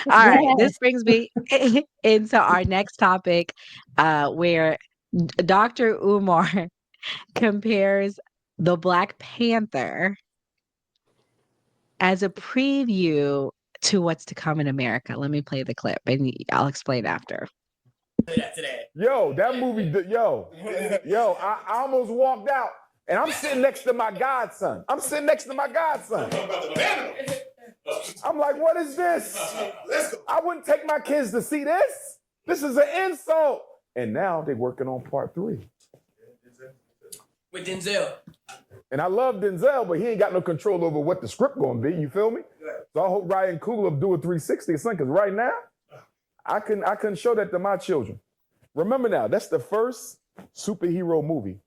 All right, Yes. this brings me into our next topic, where Dr. Umar compares the Black Panther as a preview to what's to come in America. Let me play the clip and I'll explain after. Yo, that movie, I almost walked out. And I'm sitting next to my godson. I'm like, what is this? I wouldn't take my kids to see this. This is an insult. And now they're working on part 3. With Denzel. And I love Denzel, but he ain't got no control over what the script gonna be, you feel me? So I hope Ryan Coogler will do a 360 or something, because right now, I couldn't show that to my children. Remember now, that's the first superhero movie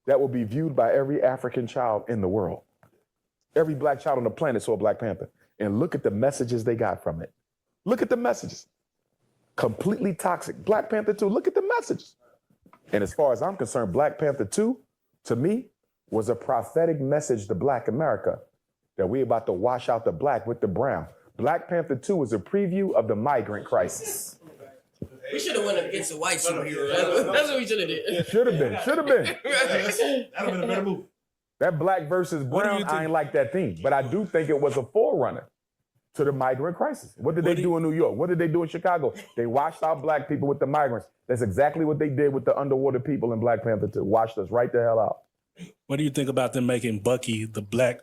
that will be viewed by every African child in the world. Every black child on the planet saw Black Panther. And look at the messages they got from it. Look at the messages. Completely toxic. Black Panther 2, look at the messages. And as far as I'm concerned, Black Panther 2, to me, was a prophetic message to Black America that we're about to wash out the black with the brown. Black Panther 2 was a preview of the migrant crisis. We should have went against a white superhero. That's what we should have did. Should have been. That'd have been a better movie. That black versus brown, I ain't like that theme. But I do think it was a forerunner to the migrant crisis. What did they do in New York? What did they do in Chicago? They washed out black people with the migrants. That's exactly what they did with the underwater people in Black Panther 2. Washed us right the hell out. What do you think about them making Bucky the black?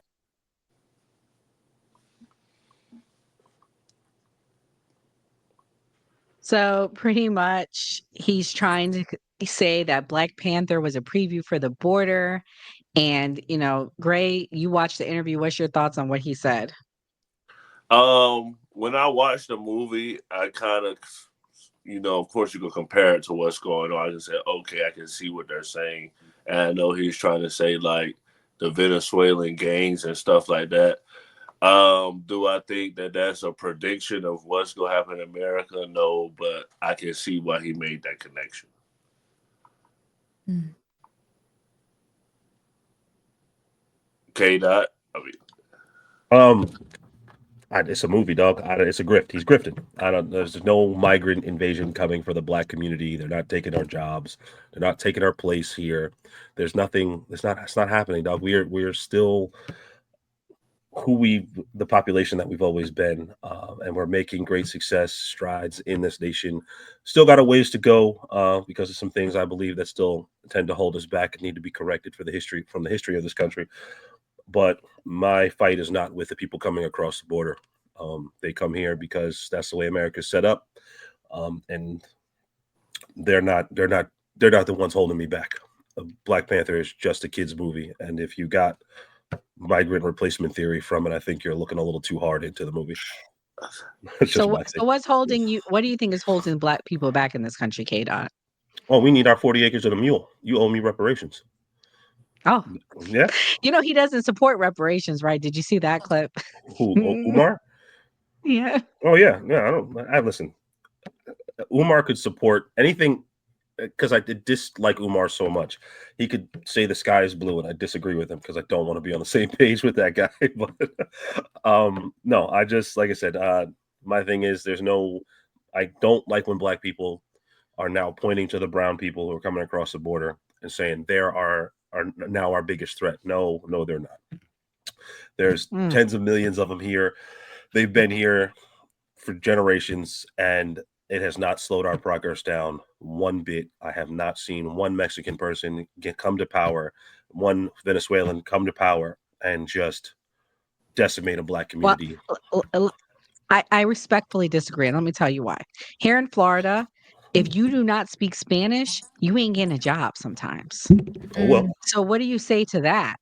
So pretty much he's trying to say that Black Panther was a preview for the border. And, Gray, you watched the interview. What's your thoughts on what he said? When I watched the movie, I kind of, of course you can compare it to what's going on. I can say, okay, I can see what they're saying. And I know he's trying to say like the Venezuelan gangs and stuff like that. Do I think that that's a prediction of what's going to happen in America? No, but I can see why he made that connection. K-Dot, it's a movie, dog. It's a grift. He's grifting. There's no migrant invasion coming for the black community. They're not taking our jobs. They're not taking our place here. There's nothing. It's not happening, dog. We're still the population that we've always been, and we're making great strides in this nation. Still got a ways to go because of some things I believe that still tend to hold us back and need to be corrected from the history of this country. But my fight is not with the people coming across the border. They come here because that's the way America's set up, and they're not the ones holding me back. Black Panther is just a kids' movie, and if you got migrant replacement theory from it, I think you're looking a little too hard into the movie. So what's holding you? What do you think is holding black people back in this country, K-Dot? Oh, we need our 40 acres of the mule. You owe me reparations. Oh, yeah. He doesn't support reparations, right? Did you see that clip? Who, Umar? Yeah. Oh yeah. I listen. Umar could support anything because I did dislike Umar so much. He could say the sky is blue, and I disagree with him because I don't want to be on the same page with that guy. But no, I just, like I said, my thing is I don't like when black people are now pointing to the brown people who are coming across the border and saying they are now our biggest threat. No, they're not. There's tens of millions of them here. They've been here for generations, and it has not slowed our progress down one bit. I have not seen one Mexican person come to power, one Venezuelan come to power, and just decimate a black community. Well, I respectfully disagree, and let me tell you why. Here in Florida, if you do not speak Spanish, you ain't getting a job sometimes. Oh, well. So what do you say to that?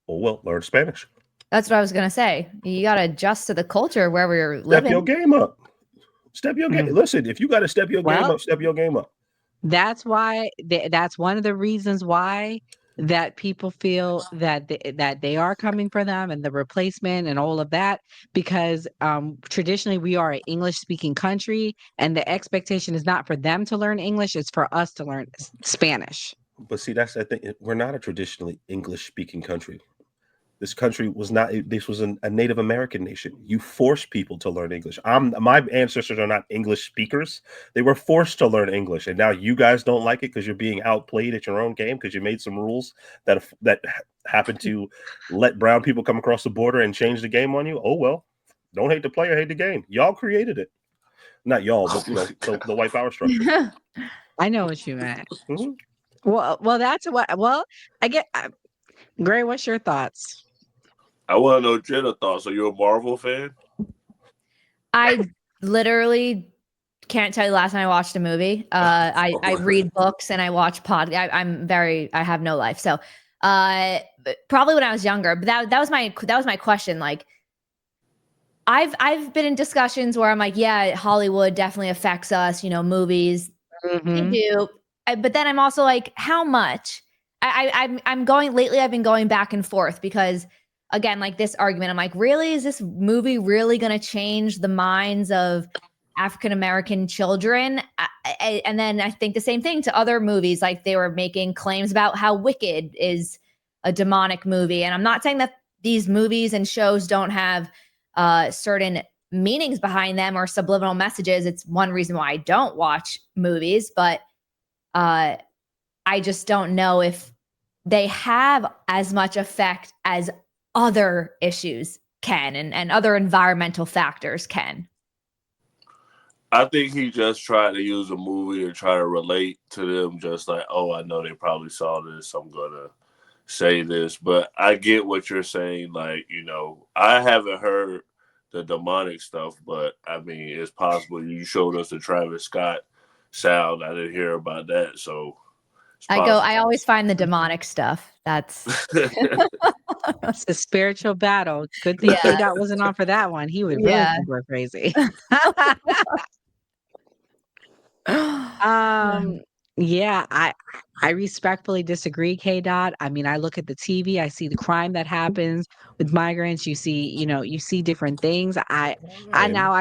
Oh, well, learn Spanish. That's what I was going to say. You got to adjust to the culture where we're living. Step your game up. Step your game. Listen, if you got to step your game up, step your game up. That's why. That's one of the reasons why that people feel that they are coming for them and the replacement and all of that, because traditionally we are an English-speaking country, and the expectation is not for them to learn English; it's for us to learn Spanish. But see, that's the thing. We're not a traditionally English-speaking country. This country was not. This was a Native American nation. You forced people to learn English. My ancestors are not English speakers. They were forced to learn English, and now you guys don't like it because you're being outplayed at your own game because you made some rules that happen to let brown people come across the border and change the game on you. Oh well, don't hate the player, hate the game. Y'all created it, not y'all, but the white power structure. I know what you meant. Mhm. Well, that's what. Well, I get. Gray, what's your thoughts? I want to know Jenna's thoughts. Are you a Marvel fan? I literally can't tell you the last time I watched a movie. I read books and I watch podcasts. I have no life. So but probably when I was younger, but that was my question. Like I've been in discussions where I'm like, yeah, Hollywood definitely affects us, movies. They do. But then I'm also like, how much? I'm going lately. I've been going back and forth because, again, like this argument, I'm like, really, is this movie really going to change the minds of African American children? And then I think the same thing to other movies, like they were making claims about how Wicked is a demonic movie, and I'm not saying that these movies and shows don't have certain meanings behind them or subliminal messages. It's one reason why I don't watch movies, but I just don't know if they have as much effect as other issues can and other environmental factors can. I think he just tried to use a movie to try to relate to them, just like, oh, I know they probably saw this, I'm going to say this. But I get what you're saying. Like, I haven't heard the demonic stuff, but I mean, it's possible. You showed us the Travis Scott sound. I didn't hear about that. So I always find the demonic stuff. That's It's a spiritual battle. Good thing K-Dot wasn't on for that one. He would really think we're crazy. Yeah, I respectfully disagree, K-Dot. I mean, I look at the TV, I see the crime that happens with migrants. You see, you see different things. I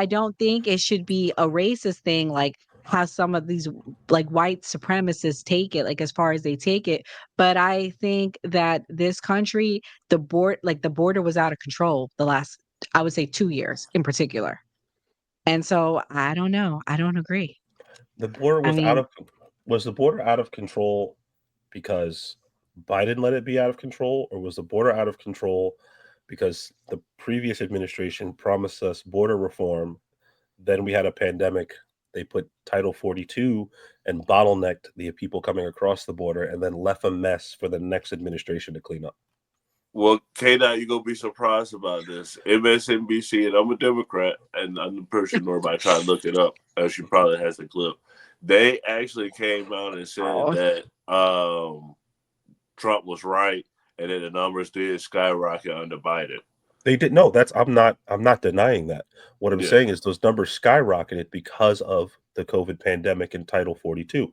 don't think it should be a racist thing like how some of these like white supremacists take it, like as far as they take it. But I think that this country, the border was out of control the last, I would say 2 years in particular. And so I don't know. I don't agree. The border was the border out of control because Biden let it be out of control, or was the border out of control because the previous administration promised us border reform? Then we had a pandemic. They put Title 42 and bottlenecked the people coming across the border, and then left a mess for the next administration to clean up. Well, K-Dot, you're going to be surprised about this. MSNBC, and I'm a Democrat, and I'm the person nobody try to look it up, as she probably has the clip. They actually came out and said that Trump was right, and then the numbers did skyrocket under Biden. They did. No, I'm not denying that. What I'm saying is those numbers skyrocketed because of the COVID pandemic and Title 42.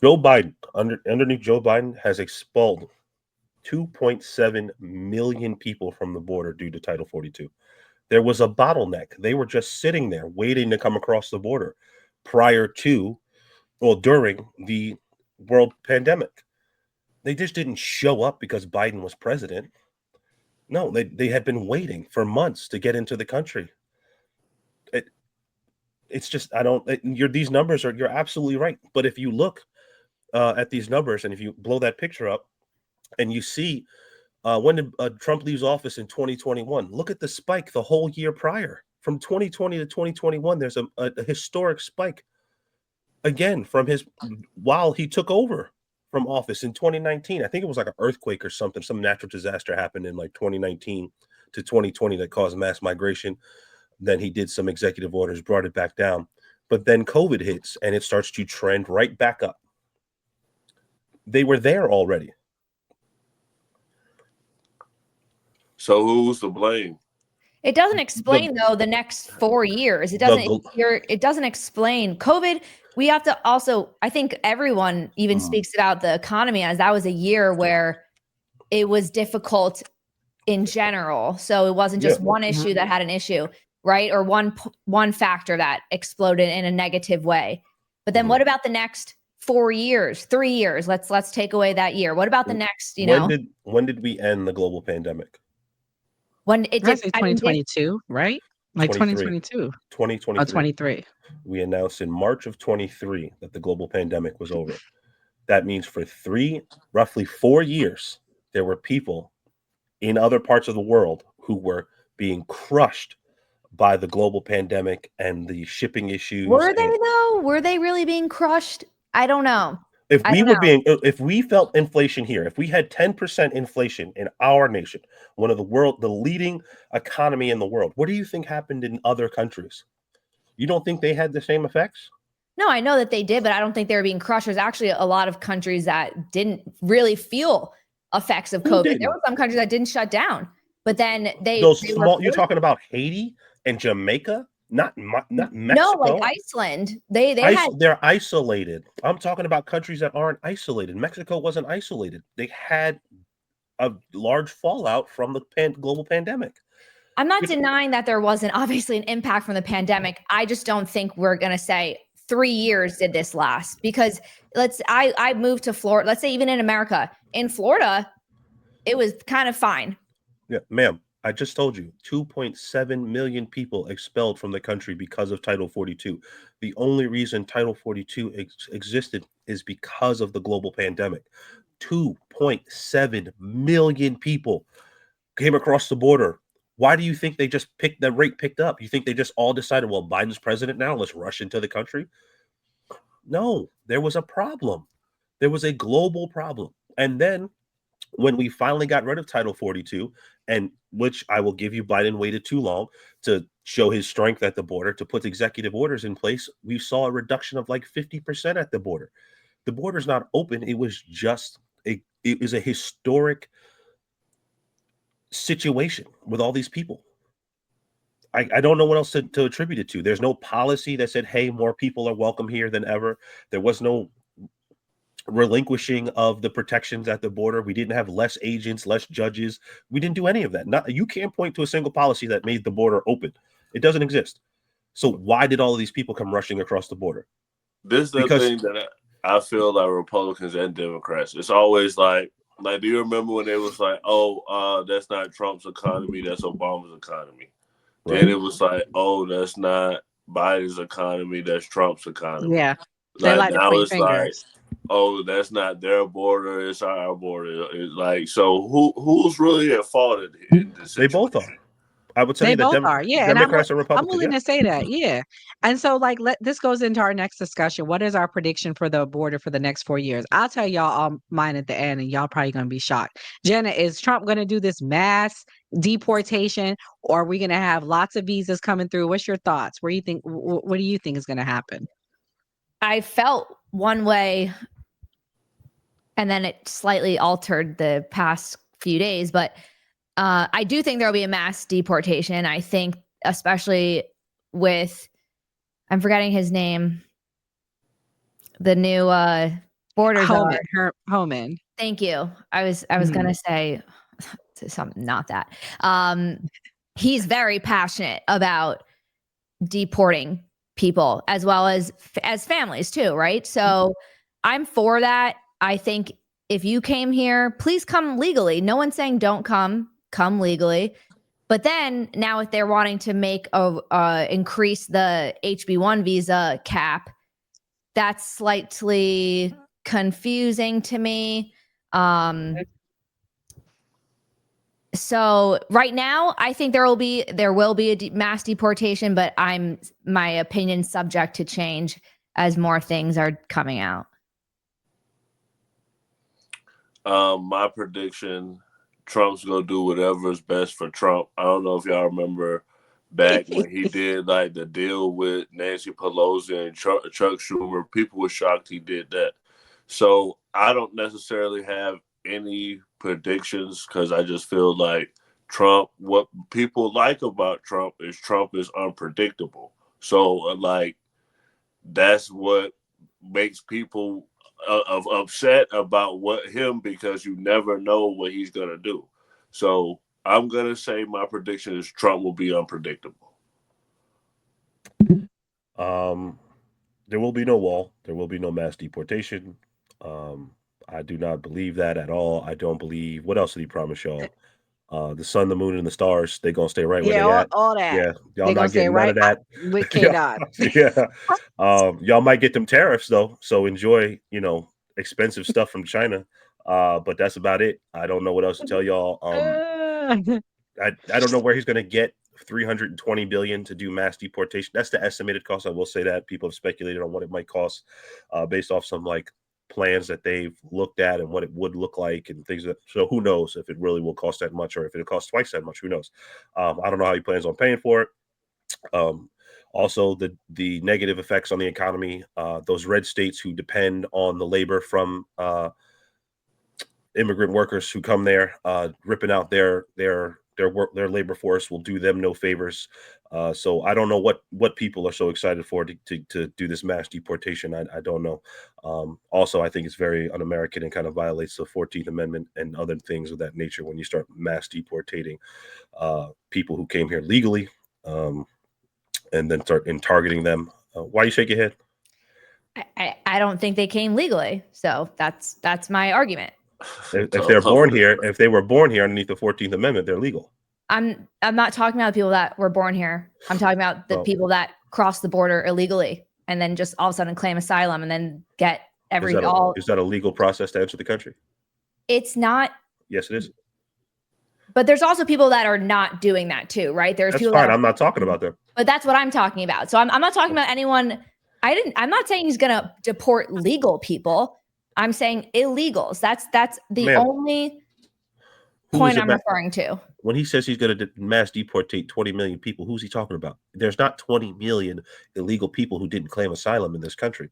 Joe Biden, underneath Joe Biden, has expelled 2.7 million people from the border due to Title 42. There was a bottleneck. They were just sitting there waiting to come across the border during the world pandemic. They just didn't show up because Biden was president. No, they had been waiting for months to get into the country. It's just, these numbers you're absolutely right. But if you look at these numbers and if you blow that picture up and you see when did Trump leaves office in 2021, look at the spike the whole year prior. From 2020 to 2021, there's a historic spike again while he took over from office in 2019. I think it was like an earthquake or something. Some natural disaster happened in like 2019 to 2020 that caused mass migration. Then he did some executive orders, brought it back down. But then COVID hits and it starts to trend right back up. They were there already. So who's to blame? It doesn't explain though the next 4 years. It doesn't explain COVID. We have to also, I think everyone even speaks about the economy as that was a year where it was difficult in general. So it wasn't just one issue that had an issue, right? Or one factor that exploded in a negative way. But then what about the next 4 years, 3 years. Let's take away that year. What about the next, when did we end the global pandemic? when it I did, say I mean, 2022, right? Like 23. 2022 or 2023. 23. We announced in March of 23 that the global pandemic was over. That means for roughly 4 years, there were people in other parts of the world who were being crushed by the global pandemic and the shipping issues. were they though? Were they really being crushed? I don't know. If we felt inflation here, if we had 10% inflation in our nation, the leading economy in the world, what do you think happened in other countries? You don't think they had the same effects? No, I know that they did, but I don't think they were being crushed. There's actually a lot of countries that didn't really feel effects of COVID. There were some countries that didn't shut down, but then you're talking about Haiti and Jamaica, not Mexico. No, like Iceland. They're isolated. I'm talking about countries that aren't isolated. Mexico wasn't isolated. They had a large fallout from the global pandemic. I'm not denying that there wasn't obviously an impact from the pandemic. I just don't think we're going to say 3 years did this last, because I moved to Florida. Let's say even in America, in Florida, it was kind of fine. Yeah, ma'am. I just told you 2.7 million people expelled from the country because of Title 42. The only reason Title 42 existed is because of the global pandemic. 2.7 million people came across the border. Why do you think they just picked up? You think they just all decided, well, Biden's president now, let's rush into the country? No, there was a problem. There was a global problem. And then when we finally got rid of Title 42, and which I will give you, Biden waited too long to show his strength at the border, to put executive orders in place, we saw a reduction of like 50% at the border. The border's not open. It was just a historic situation with all these people. I don't know what else to attribute it to. There's no policy that said, hey, more people are welcome here than ever. There was no relinquishing of the protections at the border. We didn't have less agents, less judges. We didn't do any of that. You can't point to a single policy that made the border open. It doesn't exist. So why did all of these people come rushing across the border? This is the thing that I feel like Republicans and Democrats, it's always like, do you remember when they was like, that's not Trump's economy, that's Obama's economy. Right. Then it was like, that's not Biden's economy, that's Trump's economy. Yeah. They like now to point it's fingers. like, that's not their border, it's our border. It's like, so who's really at fault in this situation? They both are. I would say they both are, yeah. Democrats and and Republicans. I'm willing to say that, yeah. And so, this goes into our next discussion. What is our prediction for the border for the next 4 years? I'll tell y'all mine at the end, and y'all probably gonna be shocked. Jenna, is Trump gonna do this mass deportation, or are we gonna have lots of visas coming through? What's your thoughts? What do you think is gonna happen? I felt one way, and then it slightly altered the past few days, but I do think there'll be a mass deportation. I think, especially with, I'm forgetting his name, the new border czar. Homan. Thank you. I was gonna say something, not that. He's very passionate about deporting people as well as families too, right? So I'm for that. I think if you came here, please come legally. No one's saying don't come legally. But then now if they're wanting to make increase the HB1 visa cap, that's slightly confusing to me. So right now, I think there will be a mass deportation, but my opinion subject to change as more things are coming out. My prediction, Trump's gonna do whatever is best for Trump. I don't know if y'all remember back when he did like the deal with Nancy Pelosi and Chuck Schumer. People were shocked he did that. So I don't necessarily have any predictions because I just feel like Trump, what people like about Trump is unpredictable. So that's what makes people upset about him, because you never know what he's going to do. So I'm going to say my prediction is Trump will be unpredictable. There will be no wall. There will be no mass deportation. I do not believe that at all. I don't believe. What else did he promise y'all? The sun, the moon, and the stars. They gonna stay right where Yeah, they at. all that. Yeah, y'all They're gonna not stay getting none right of that. with K yeah, Dot. yeah. Y'all might get them tariffs though. So enjoy, expensive stuff from China. But that's about it. I don't know what else to tell y'all. I don't know where he's gonna get 320 billion to do mass deportation. That's the estimated cost. I will say that people have speculated on what it might cost, based off some like plans that they've looked at and what it would look like and things that. So who knows if it really will cost that much or if it'll cost twice that much? Who knows? I don't know how he plans on paying for it. Also, the negative effects on the economy. Those red states who depend on the labor from immigrant workers who come there, ripping out their labor force will do them no favors. So I don't know what people are so excited for to do this mass deportation. I don't know. Also, I think it's very un-American and kind of violates the 14th Amendment and other things of that nature when you start mass deportating people who came here legally, and then start targeting them. Why you shake your head? I don't think they came legally, so that's my argument. If they're born here, if they were born here underneath the 14th Amendment, they're legal. I'm not talking about the people that were born here. I'm talking about the people that cross the border illegally and then just all of a sudden claim asylum and then get Is that a legal process to enter the country? It's not. Yes, it is. But there's also people that are not doing that too, right? There's That's people fine. I'm not talking about them. But that's what I'm talking about. So I'm not talking about anyone. I'm not saying he's gonna deport legal people. I'm saying illegals. That's the only point I'm referring to. When he says he's going to mass deportate 20 million people, who's he talking about? There's not 20 million illegal people who didn't claim asylum in this country.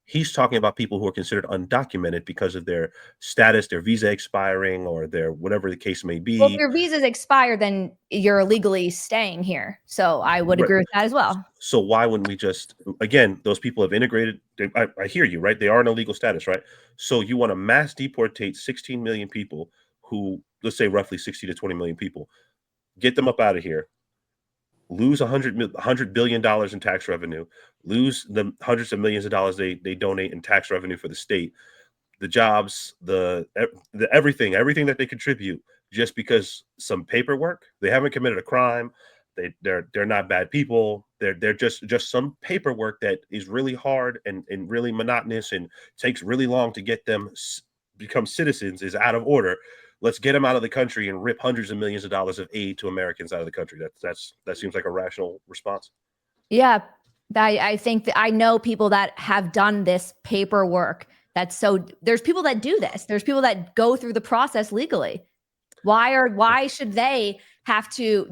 He's talking about people who are considered undocumented because of their status, their visa expiring, or their whatever the case may be. Well, if your visa's expired, then you're illegally staying here. So I would agree with that as well. So why wouldn't we just, again, those people have integrated. I hear you, right? They are in a legal status, right? So you want to mass deportate 16 million people who, let's say roughly 60 to 20 million people, get them up out of here, lose $100 billion in tax revenue, lose the hundreds of millions of dollars they donate in tax revenue for the state, the jobs, the everything that they contribute, just because some paperwork. They haven't committed a crime. They're not bad people. They're just some paperwork that is really hard and really monotonous and takes really long to get them become citizens is out of order. Let's get them out of the country and rip hundreds of millions of dollars of aid to Americans out of the country. That seems like a rational response. Yeah, I think that I know people that have done this paperwork. There's people that do this. There's people that go through the process legally. Why did they have to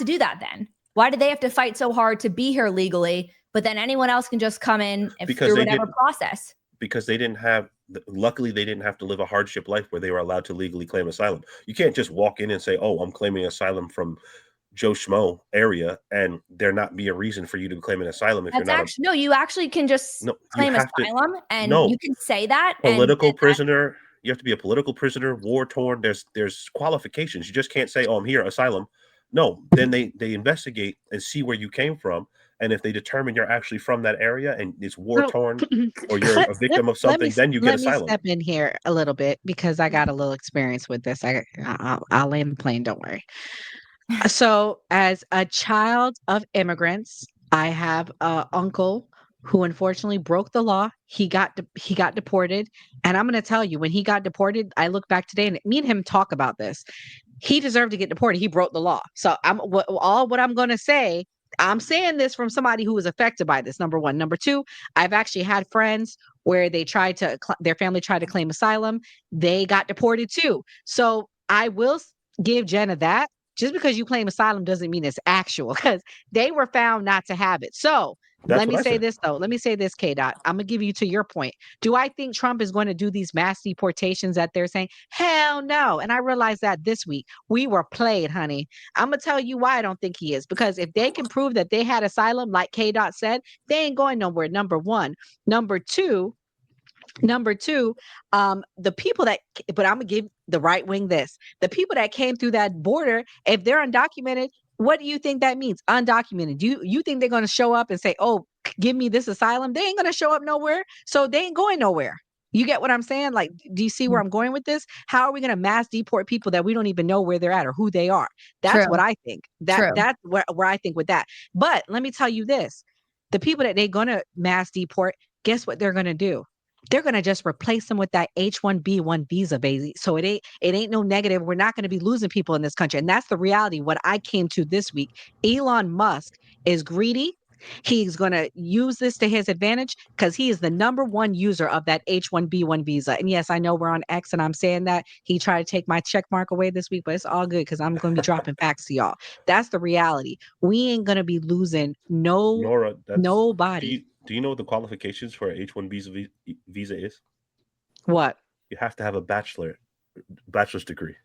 do that then? Why did they have to fight so hard to be here legally, but then anyone else can just come in through whatever process? Because luckily they didn't have to live a hardship life where they were allowed to legally claim asylum. You can't just walk in and say, oh, I'm claiming asylum from Joe Schmo area, and there not be a reason for you to claim an asylum if you're not. You actually can just claim asylum, and you can say that. Political prisoner. You have to be a political prisoner, war torn. There's qualifications. You just can't say, oh, I'm here, asylum. No, then they investigate and see where you came from. And if they determine you're actually from that area and it's war torn or you're a victim of something, then you get asylum. Let me step in here a little bit because I got a little experience with this. I'll land the plane. Don't worry. So as a child of immigrants, I have an uncle who unfortunately broke the law. He got deported. And I'm going to tell you, when he got deported, I look back today and me and him talk about this. He deserved to get deported. He broke the law. So what I'm going to say, I'm saying this from somebody who was affected by this, number one. Number two, I've actually had friends where their family tried to claim asylum. They got deported too. So I will give Jenna that. Just because you claim asylum doesn't mean it's actual, because they were found not to have it. So let me say this, though. Let me say this, K-Dot. I'm going to give you to your point. Do I think Trump is going to do these mass deportations that they're saying? Hell no. And I realized that this week. We were played, honey. I'm going to tell you why I don't think he is. Because if they can prove that they had asylum, like K-Dot said, they ain't going nowhere, number one. Number two, the people but I'm gonna give the right wing this. The people that came through that border, if they're undocumented, what do you think that means? Undocumented. Do you think they're gonna show up and say, oh, give me this asylum, they ain't going to show up nowhere. So they ain't going nowhere. You get what I'm saying? Like, do you see where I'm going with this? How are we going to mass deport people that we don't even know where they're at or who they are? That's True. what I think. True. That's where I think with that. But let me tell you this. The people that they're going to mass deport, guess what they're going to do? They're going to just replace them with that H-1B1 visa, baby. So it ain't no negative. We're not going to be losing people in this country. And that's the reality. What I came to this week, Elon Musk is greedy. He's going to use this to his advantage because he is the number one user of that H-1B1 visa. And yes, I know we're on X and I'm saying that. He tried to take my check mark away this week, but it's all good because I'm going to be dropping facts to y'all. That's the reality. We ain't going to be losing Nora, nobody. Do you know what the qualifications for an H-1 visa is? What? You have to have a bachelor's degree.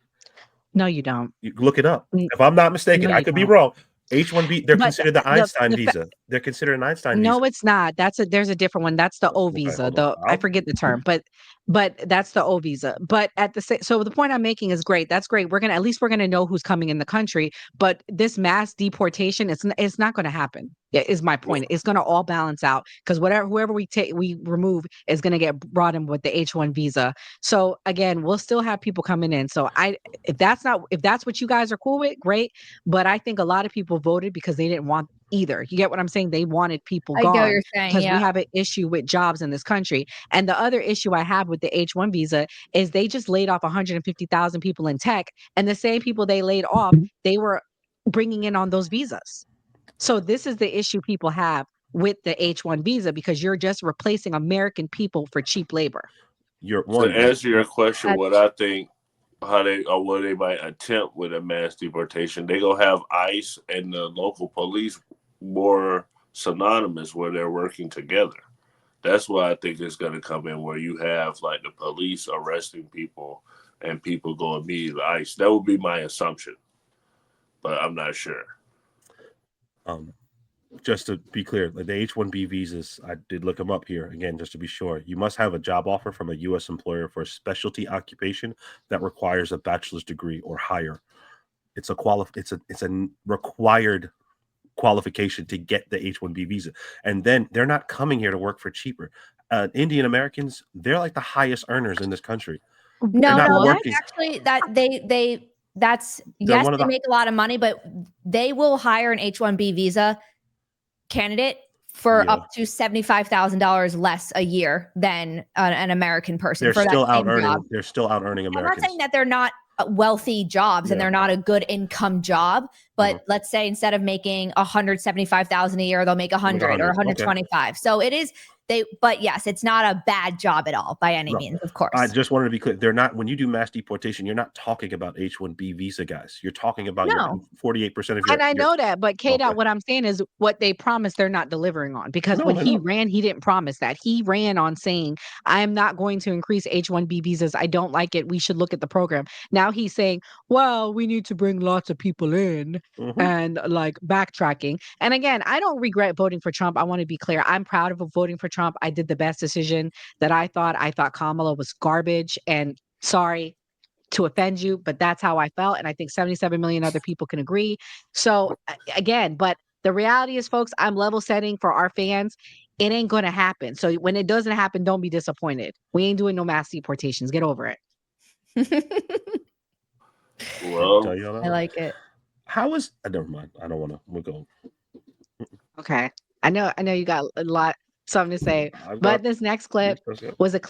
No, you don't. You look it up. If I'm not mistaken, No, I you could be don't. wrong. H-1B, they're But considered the Einstein visa. They're considered an Einstein visa. No, it's not. There's a different one. That's the O Okay, visa. hold on. I forget the term, but that's the O visa. But at the same, so the point I'm making is great. That's great. At least we're gonna know who's coming in the country. But this mass deportation, it's not gonna happen. Is my point. It's gonna all balance out because whoever we remove is gonna get brought in with the H-1 visa. So again, we'll still have people coming in. So if that's what you guys are cool with, great. But I think a lot of people voted because they didn't want either. You get what I'm saying? They wanted people I get what gone you're saying, because we yeah. have an issue with jobs in this country. And the other issue I have with the H-1 visa is they just laid off 150,000 people in tech, and the same people they laid off, they were bringing in on those visas. So this is the issue people have with the H-1 visa because you're just replacing American people for cheap labor. To answer your question, what I think what they might attempt with a mass deportation, they gonna have ICE and the local police more synonymous where they're working together. That's why I think it's gonna come in where you have like the police arresting people and people go immediately to ICE. That would be my assumption, but I'm not sure. Just to be clear, like the H-1B visas, I did look them up here again, just to be sure. You must have a job offer from a U.S. employer for a specialty occupation that requires a bachelor's degree or higher. It's a required qualification to get the H-1B visa, and then they're not coming here to work for cheaper. Indian Americans, they're like the highest earners in this country. No, actually, that's yes, they make a lot of money, but they will hire an H-1B visa candidate for up to $75,000 less a year than an American person. They're for still that out same earning. job. They're still out earning Americans. I'm not saying that they're not wealthy jobs and they're not a good income job, but let's say instead of making $175,000 a year, they'll make 100 or 125. Okay. So it is but yes, it's not a bad job at all by any means, of course. I just wanted to be clear. They're not, when you do mass deportation, you're not talking about H-1B visa guys. You're talking about your 48% of your. And I know that, but K-Dot, what I'm saying is what they promised they're not delivering on, because when he ran, he didn't promise that. He ran on saying, I am not going to increase H-1B visas. I don't like it. We should look at the program. Now he's saying, well, we need to bring lots of people in and like backtracking. And again, I don't regret voting for Trump. I want to be clear. I'm proud of voting for Trump. I did the best decision that I thought. I thought Kamala was garbage, and sorry to offend you, but that's how I felt. And I think 77 million other people can agree. So again, but the reality is, folks, I'm level setting for our fans. It ain't going to happen. So when it doesn't happen, don't be disappointed. We ain't doing no mass deportations. Get over it. Well, I like it. How is, never mind. I don't want to, we'll go. Okay. I know you got a lot, something to say, but this next clip was a